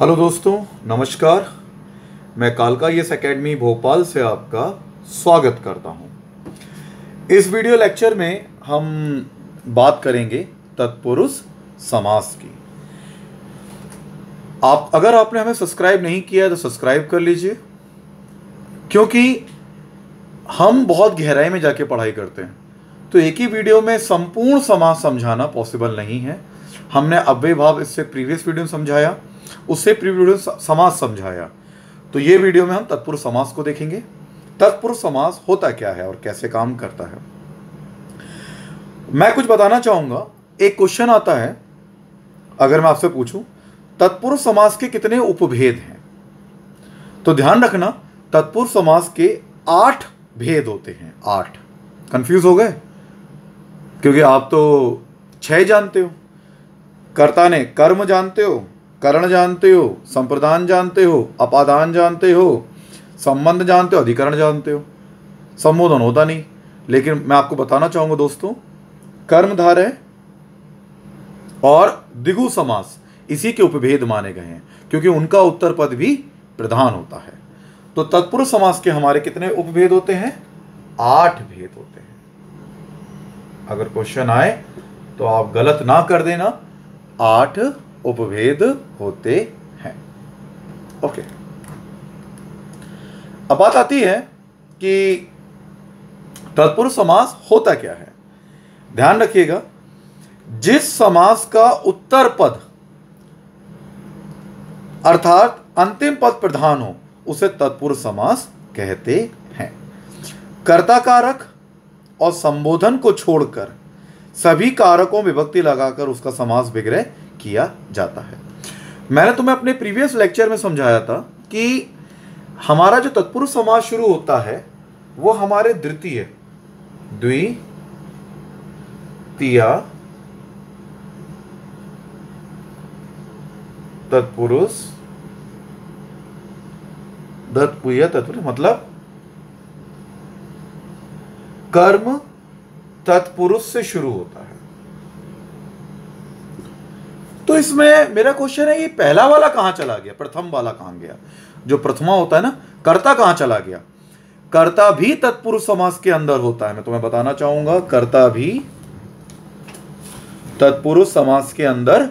Hello दोस्तों, नमस्कार। मैं कालका यस एकेडमी भोपाल से आपका स्वागत करता हूं। इस वीडियो लेक्चर में हम बात करेंगे तत्पुरुष समास की। अगर आपने हमें सब्सक्राइब नहीं किया है तो सब्सक्राइब कर लीजिए, क्योंकि हम बहुत गहराई में जाके पढ़ाई करते हैं, तो एक ही वीडियो में संपूर्ण समास समझाना पॉसिबल नहीं है। हमने अव्यय भाव इससे प्रीवियस वीडियो में समझाया, उससे प्रीवियस समास समझाया, तो ये वीडियो में हम तत्पुरुष समास को देखेंगे। तत्पुरुष समास होता क्या है और कैसे काम करता है। मैं कुछ बताना चाहूंगा। एक क्वेश्चन आता है, अगर मैं आपसे पूछूं तत्पुरुष समास के कितने उपभेद हैं, तो ध्यान रखना तत्पुरुष समास के 8 भेद होते हैं। 8। कंफ्यूज हो गए? क्योंकि आप तो 6 जानते हो। कर्ता ने कर्म जानते हो, करण जानते हो, संप्रदान जानते हो, अपादान जानते हो, संबंध जानते हो, अधिकरण जानते हो। संबोधन होता नहीं, लेकिन मैं आपको बताना चाहूंगा दोस्तों, कर्मधारय और द्विगु समास इसी के उपभेद माने गए हैं, क्योंकि उनका उत्तर पद भी प्रधान होता है। तो तत्पुरुष समास के हमारे कितने उपभेद होते हैं? 8 भेद होते हैं। अगर क्वेश्चन आए तो आप गलत ना कर देना, 8 उपभेद होते हैं। ओके, अब बात आती है कि तत्पुरुष समास होता क्या है। ध्यान रखिएगा, जिस समास का उत्तर पद अर्थात अंतिम पद प्रधान हो उसे तत्पुरुष समास कहते हैं। कर्ता कारक और संबोधन को छोड़कर सभी कारकों में विभक्ति लगाकर उसका समास विग्रह किया जाता है। मैंने तुम्हें अपने प्रीवियस लेक्चर में समझाया था कि हमारा जो तत्पुरुष समास शुरू होता है वो हमारे द्वितीय, तत्पुरुष, तत्पुरुष मतलब कर्म तत्पुरुष से शुरू होता है। तो इसमें मेरा क्वेश्चन है, ये पहला वाला कहां चला गया, प्रथम वाला कहां गया? जो प्रथमा होता है ना, कर्ता कहां चला गया? कर्ता भी तत्पुरुष समास के अंदर होता है। मैं तुम्हें बताना चाहूंगा, कर्ता भी तत्पुरुष समास के अंदर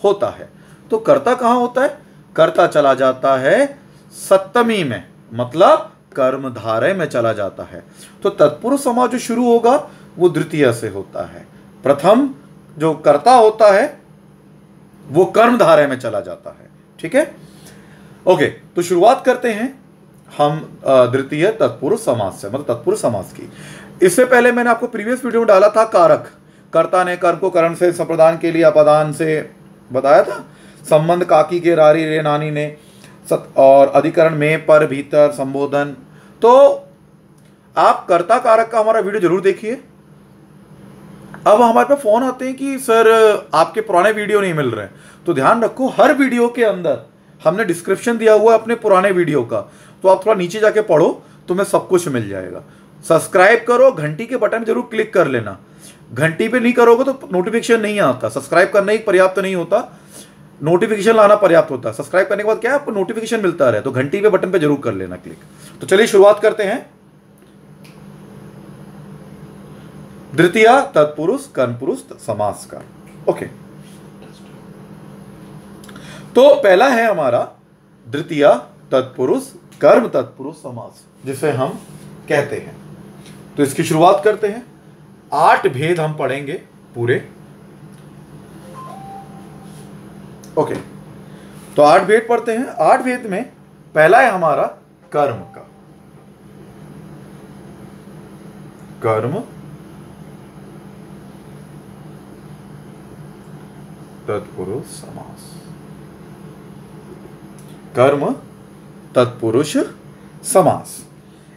होता है। तो कर्ता कहां होता है? कर्ता चला जाता है सप्तमी में, मतलब कर्मधारय में चला जाता है। तो तत्पुरुष समास जो शुरू होगा वो द्वितीय से होता है। प्रथम जो कर्ता होता है वो कर्मधारय में चला जाता है। ठीक है, ओके। तो शुरुआत करते हैं हम द्वितीय तत्पुरुष समास से, मतलब तत्पुरुष समास की। इससे पहले मैंने आपको प्रीवियस वीडियो में डाला था कारक। कर्ता ने कर्म को करण से, संप्रदान के लिए अपादान से बताया था। संबंध काकी के रारी रे नानी ने, और अधिकरण में, पर, भीतर, संबोधन। तो आप कर्ता कारक का हमारा वीडियो जरूर देखिए। अब हमारे पास फोन आते हैं कि सर आपके पुराने वीडियो नहीं मिल रहे, तो ध्यान रखो हर वीडियो के अंदर हमने डिस्क्रिप्शन दिया हुआ है अपने पुराने वीडियो का, तो आप थोड़ा नीचे जाके पढ़ो, तुम्हें सब कुछ मिल जाएगा। सब्सक्राइब करो, घंटी के बटन जरूर क्लिक कर लेना। घंटी पे नहीं करोगे तो नोटिफिकेशन नहीं आता। सब्सक्राइब करना ही पर्याप्त नहीं होता, नोटिफिकेशन लाना पर्याप्त होता है। सब्सक्राइब करने के बाद क्या है, आपको नोटिफिकेशन मिलता रहे, तो घंटी पे बटन पे जरूर कर लेना क्लिक। तो चलिए शुरुआत करते हैं। द्वितीय तत्पुरुष कर्मपुरुष समास का। ओके, तो पहला है हमारा द्वितीय तत्पुरुष कर्म तत्पुरुष समास, जिसे हम कहते हैं। तो इसकी शुरुआत करते हैं। 8 भेद हम पढ़ेंगे पूरे। ओके, तो 8 भेद पढ़ते हैं। 8 भेद में पहला है हमारा कर्म का। कर्म तत्पुरुष समास। कर्म तत्पुरुष समास।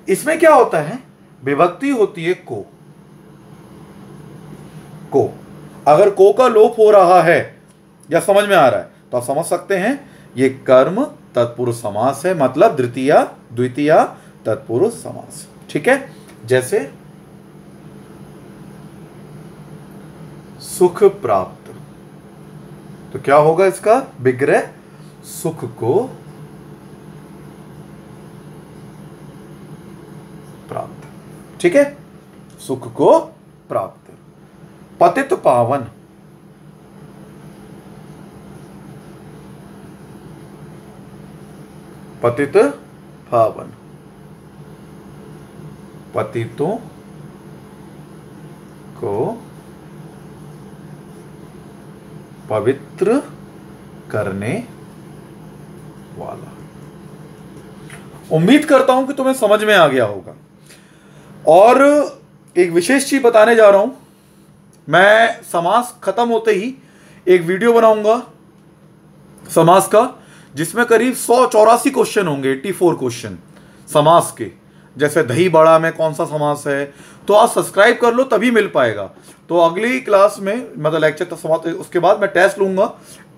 इसमें क्या होता है, विभक्ति होती है को। अगर को का लोप हो रहा है या समझ में आ रहा है तो आप समझ सकते हैं ये कर्म तत्पुरुष समास है, मतलब द्वितीय तत्पुरुष समास। ठीक है, जैसे सुख प्राप्त, तो क्या होगा इसका विग्रह सुख को प्राप्त। ठीक है, सुख को प्राप्त। पतित पावन, पतित पावन, पतितों को पवित्र करने वाला। उम्मीद करता हूं कि तुम्हें समझ में आ गया होगा। और एक विशेष चीज बताने जा रहा हूं, मैं समास खत्म होते ही एक वीडियो बनाऊंगा समास का, जिसमें करीब 184 क्वेश्चन होंगे, 84 क्वेश्चन समास के। जैसे दही बड़ा में कौन सा समास है, तो आप सब्सक्राइब कर लो तभी मिल पाएगा। तो अगली क्लास में मतलब लेक्चर तक समाप्त, उसके बाद मैं टेस्ट लूंगा,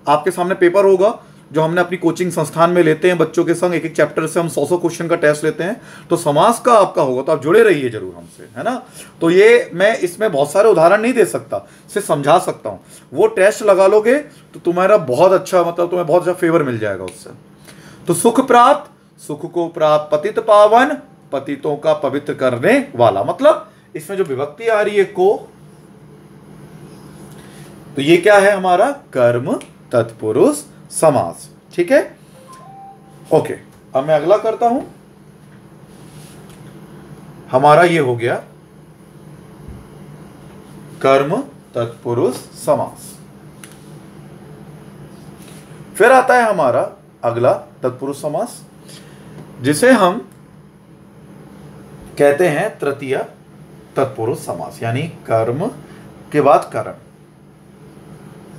आपके सामने पेपर होगा जो हमने अपनी कोचिंग संस्थान में लेते हैं बच्चों के संग। एक एक चैप्टर से हम 100 क्वेश्चन का टेस्ट लेते हैं, तो समास का आपका होगा, तो आप जुड़े रहिए जरूर हमसे, है ना। तो ये मैं इसमें बहुत सारे उदाहरण नहीं दे सकता, सिर्फ समझा सकता हूँ। वो टेस्ट लगा लोगे तो तुम्हारा बहुत अच्छा, मतलब तुम्हें बहुत अच्छा फेवर मिल जाएगा उससे। तो सुख प्राप्त, सुख को प्राप्त, पतित पावन, पतितों का पवित्र करने वाला। मतलब इसमें जो विभक्ति आ रही है को, तो ये क्या है हमारा कर्म तत्पुरुष समास। ठीक है, ओके। अब मैं अगला करता हूं, हमारा ये हो गया कर्म तत्पुरुष समास। फिर आता है हमारा अगला तत्पुरुष समास, जिसे हम कहते हैं तृतीय तत्पुरुष समास, यानी कर्म के बाद करण,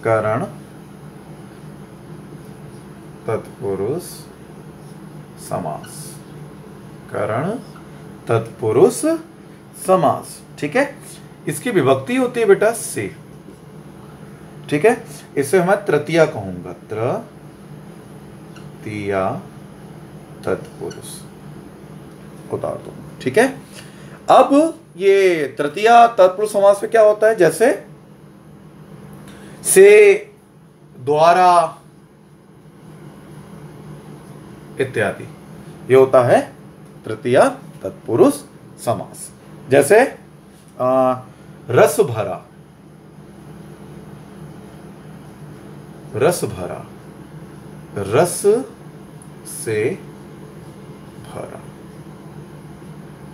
करण तत्पुरुष समास, करण तत्पुरुष समास। ठीक है, इसकी विभक्ति होती है बेटा से। ठीक है, इसे मैं तृतीया कहूंगा, तृतीया तत्पुरुष उतार दो। ठीक है, अब ये तृतीया तत्पुरुष समास में क्या होता है, जैसे से, द्वारा इत्यादि, ये होता है तृतीया तत्पुरुष समास। जैसे रस भरा, रस भरा, रस से भरा,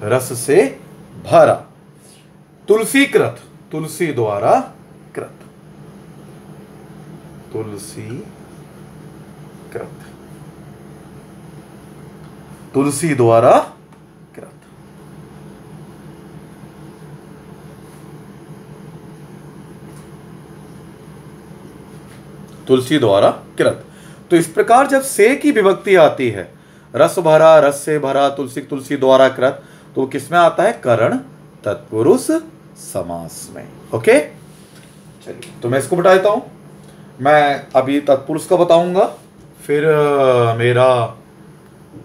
रस से भरा। तुलसी कृत, तुलसी द्वारा कृत, तुलसी कृत, तुलसी द्वारा कृत। तुलसी द्वारा कृत। तो इस प्रकार जब से की विभक्ति आती है, रस भरा, रस से भरा, तुलसी, तुलसी द्वारा कृत, तो किस में आता है, करण तत्पुरुष समास में। ओके, चलिए तो मैं इसको बता देता हूं। मैं अभी तत्पुरुष का बताऊंगा, फिर मेरा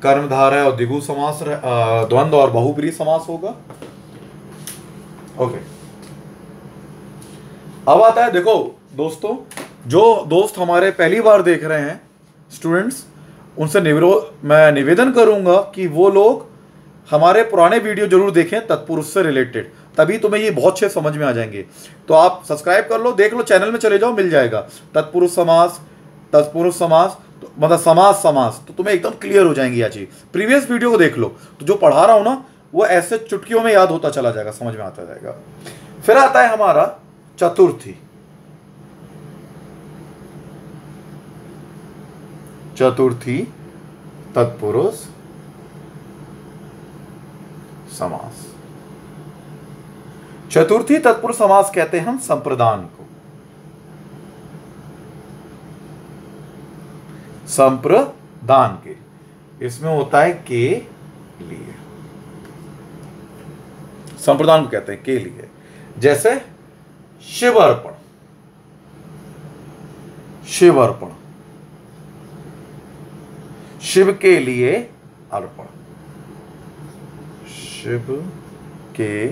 कर्मधारय और द्विगु समास, द्वंद्व और बहुब्रीहि समास होगा। ओके, अब आता है, देखो दोस्तों, जो दोस्त हमारे पहली बार देख रहे हैं स्टूडेंट्स, उनसे मैं निवेदन करूंगा कि वो लोग हमारे पुराने वीडियो जरूर देखें तत्पुरुष से रिलेटेड, तभी तुम्हें ये बहुत अच्छे समझ में आ जाएंगे। तो आप सब्सक्राइब कर लो, देख लो, चैनल में चले जाओ, मिल जाएगा तत्पुरुष समास, तत्पुरुष समास, तो मतलब समास समास, तो तुम्हें एकदम क्लियर हो जाएंगी ये चीज। प्रीवियस वीडियो को देख लो, तो जो पढ़ा रहा हूं ना वो ऐसे चुटकियों में याद होता चला जाएगा, समझ में आता जाएगा। फिर आता है हमारा चतुर्थी, चतुर्थी तत्पुरुष समास। चतुर्थी तत्पुरुष समास कहते हैं हम संप्रदान को, संप्रदान के, इसमें होता है के लिए, संप्रदान को कहते हैं के लिए। जैसे शिव अर्पण, शिव अर्पण, शिव के लिए अर्पण, शिव के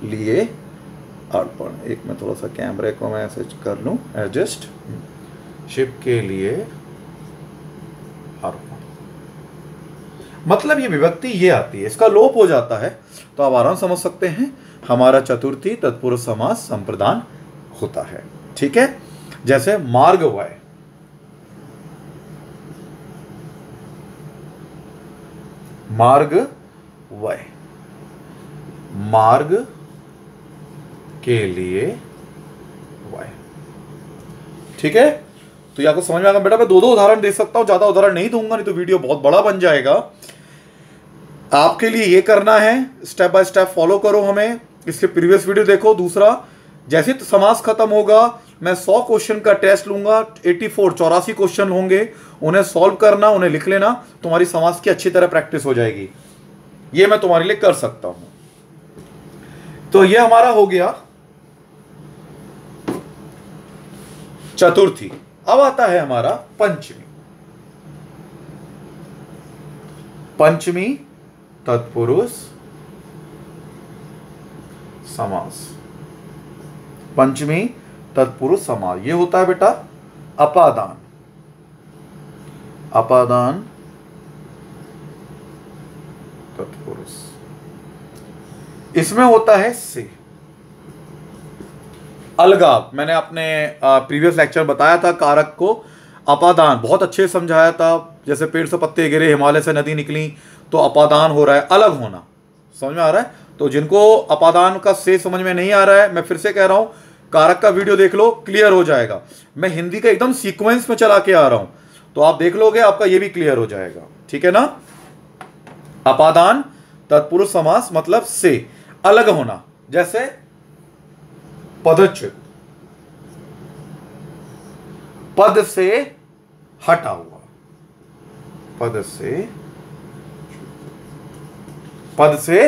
लिए अर्पण। एक मैं थोड़ा सा कैमरे को मैं ऐसे कर लूं एडजस्ट, शिप के लिए अर्पण। मतलब ये विभक्ति ये आती है, इसका लोप हो जाता है तो आप आराम समझ सकते हैं हमारा चतुर्थी तत्पुरुष समास संप्रदान होता है। ठीक है, जैसे मार्ग वय, मार्ग वय, मार्ग के लिए वय। ठीक है, तो ये आपको समझ में आएगा। बेटा मैं दो दो उदाहरण दे सकता हूं, ज्यादा उदाहरण नहीं दूंगा, नहीं तो वीडियो बहुत बड़ा बन जाएगा। आपके लिए ये करना है, स्टेप बाय स्टेप फॉलो करो हमें, इसके प्रीवियस वीडियो देखो। दूसरा, जैसे तो समास खत्म होगा मैं 100 क्वेश्चन का टेस्ट लूंगा, 84 क्वेश्चन होंगे, उन्हें सॉल्व करना, उन्हें लिख लेना, तुम्हारी समास की अच्छी तरह प्रैक्टिस हो जाएगी। ये मैं तुम्हारे लिए कर सकता हूं। तो ये हमारा हो गया चतुर्थी। अब आता है हमारा पंचमी। पंचमी तत्पुरुष समास, पंचमी तत्पुरुष समास ये होता है बेटा अपादान, अपादान तत्पुरुष। इसमें होता है से अलगाव। मैंने अपने प्रीवियस लेक्चर बताया था कारक को अपादान बहुत अच्छे से समझाया था। जैसे पेड़ से पत्ते गिरे, हिमालय से नदी निकली, तो अपादान हो रहा है अलग होना। समझ में आ रहा है? तो जिनको अपादान का से समझ में नहीं आ रहा है, मैं फिर से कह रहा हूं, कारक का वीडियो देख लो, क्लियर हो जाएगा। मैं हिंदी का एकदम सीक्वेंस में चला के आ रहा हूं, तो आप देख लोगे, आपका ये भी क्लियर हो जाएगा। ठीक है ना? अपादान तत्पुरुष समास मतलब से अलग होना। जैसे पदच्युत, पद से हटा हुआ, पद से, पद से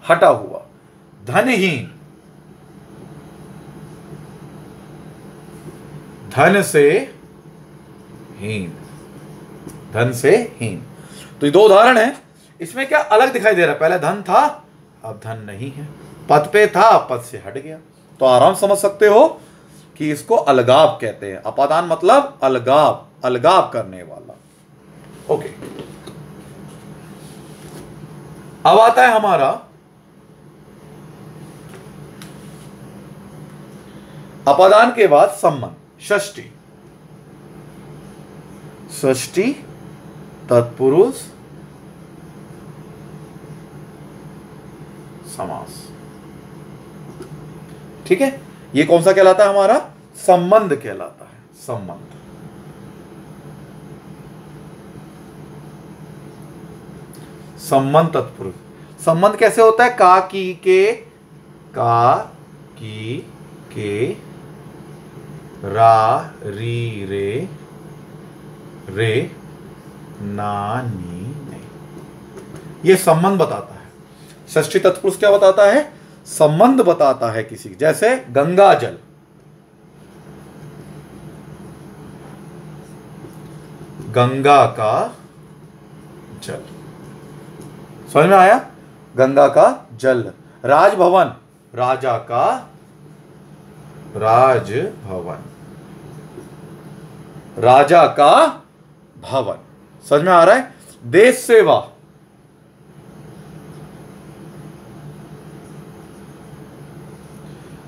हटा हुआ। धनहीन, धन से हीन, धन से हीन। तो ये दो उदाहरण है। इसमें क्या अलग दिखाई दे रहा है? पहले धन था, अब धन नहीं है। पद पे था, पद से हट गया। तो आराम समझ सकते हो कि इसको अलगाव कहते हैं। अपादान मतलब अलगाव, अलगाव करने वाला। ओके, अब आता है हमारा अपादान के बाद संबंध, षष्ठी। षष्ठी तत्पुरुष समास। ठीक है, ये कौन सा कहलाता है? हमारा संबंध कहलाता है। संबंध, संबंध तत्पुरुष। संबंध कैसे होता है? का की के, का की के, रा री रे, रे ना नी ने। ये संबंध बताता है। षष्ठी तत्पुरुष क्या बताता है? संबंध बताता है किसी। जैसे गंगा जल, गंगा का जल। समझ में आया? गंगा का जल। राजभवन, राजा का राजभवन, राजा का भवन। समझ में आ रहा है? देश सेवा,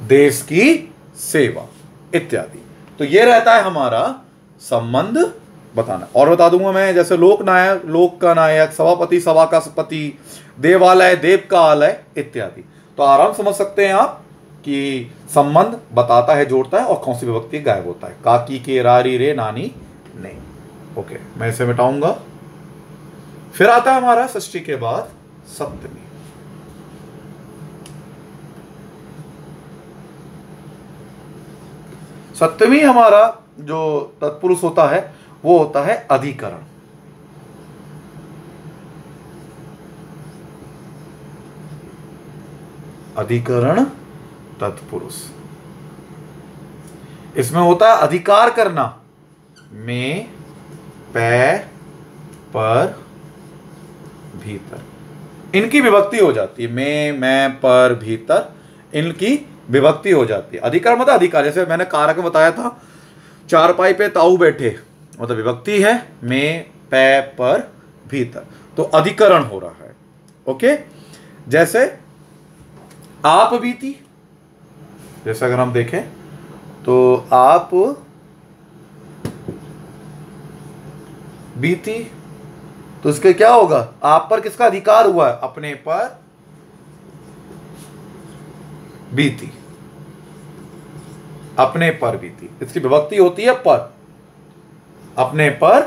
देश की सेवा इत्यादि। तो ये रहता है हमारा संबंध बताना। और बता दूंगा मैं, जैसे लोक नायक, लोक का नायक, सभापति, सभा का पति, देवालय, देव का आलय इत्यादि। तो आराम समझ सकते हैं आप कि संबंध बताता है, जोड़ता है, और कौन सी विभक्ति गायब होता है। काकी के, रारी रे, नानी नहीं। ओके, मैं इसे मिटाऊंगा। फिर आता है हमारा षष्ठी के बाद सप्तमी। सप्तमी हमारा जो तत्पुरुष होता है वो होता है अधिकरण। अधिकरण तत्पुरुष। इसमें होता है अधिकार करना। में, पै, पर, भीतर। इनकी विभक्ति हो जाती है। में, मैं, पर, भीतर, इनकी विभक्ति हो जाती है। अधिकार मतलब अधिकार। जैसे मैंने कारक में बताया था, चारपाई पे ताऊ बैठे, मतलब विभक्ति है, में पे पर भीतर, तो अधिकरण हो रहा है। ओके, जैसे आप बीती, जैसे अगर हम देखें तो आप बीती, तो इसके क्या होगा, आप पर किसका अधिकार हुआ है, अपने पर बीती, अपने पर बीती, इसकी विभक्ति होती है पर, अपने पर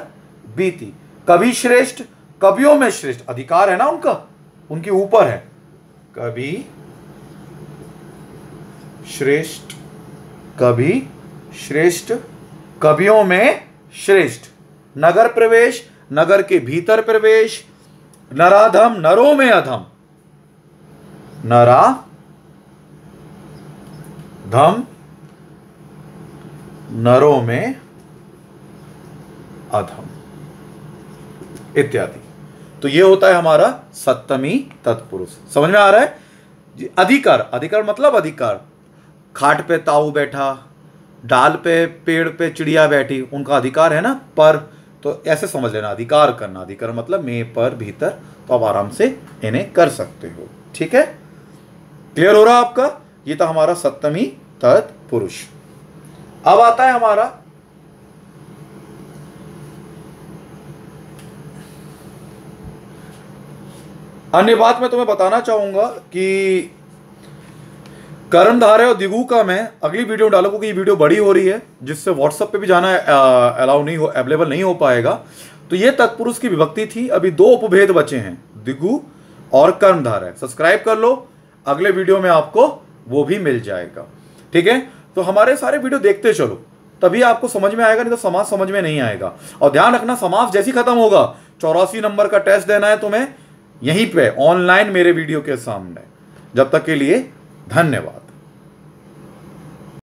बीती। कभी श्रेष्ठ, कवियों में श्रेष्ठ, अधिकार है ना उनका, उनके ऊपर है, कभी श्रेष्ठ, कभी श्रेष्ठ, कवियों में श्रेष्ठ। नगर प्रवेश, नगर के भीतर प्रवेश। नराधम, नरों में अधम, नराधम, नरों में अधम इत्यादि। तो ये होता है हमारा सप्तमी तत्पुरुष। समझ में आ रहा है जी? अधिकार, अधिकार मतलब अधिकार, खाट पे ताऊ बैठा, डाल पे पेड़ पे चिड़िया बैठी, उनका अधिकार है ना पर, तो ऐसे समझ लेना, अधिकार करना, अधिकार मतलब में पर भीतर, तो आप आराम से इन्हें कर सकते हो। ठीक है, क्लियर हो रहा आपका? ये था हमारा सप्तमी तत्पुरुष। अब आता है हमारा अन्य बात। मैं तुम्हें बताना चाहूंगा कि कर्मधारय और द्विगु का मैं अगली वीडियो डालूंगा, क्योंकि ये वीडियो बड़ी हो रही है, जिससे व्हाट्सएप पे भी जाना अलाउ नहीं हो, अवेलेबल नहीं हो पाएगा। तो ये तत्पुरुष की विभक्ति थी। अभी दो उपभेद बचे हैं, द्विगु और कर्मधारय। सब्सक्राइब कर लो, अगले वीडियो में आपको वो भी मिल जाएगा। ठीक है, तो हमारे सारे वीडियो देखते चलो, तभी आपको समझ में आएगा, नहीं तो समास समझ में नहीं आएगा। और ध्यान रखना, समास जैसी खत्म होगा, 84 नंबर का टेस्ट देना है तुम्हें यहीं पे ऑनलाइन मेरे वीडियो के सामने। जब तक के लिए धन्यवाद।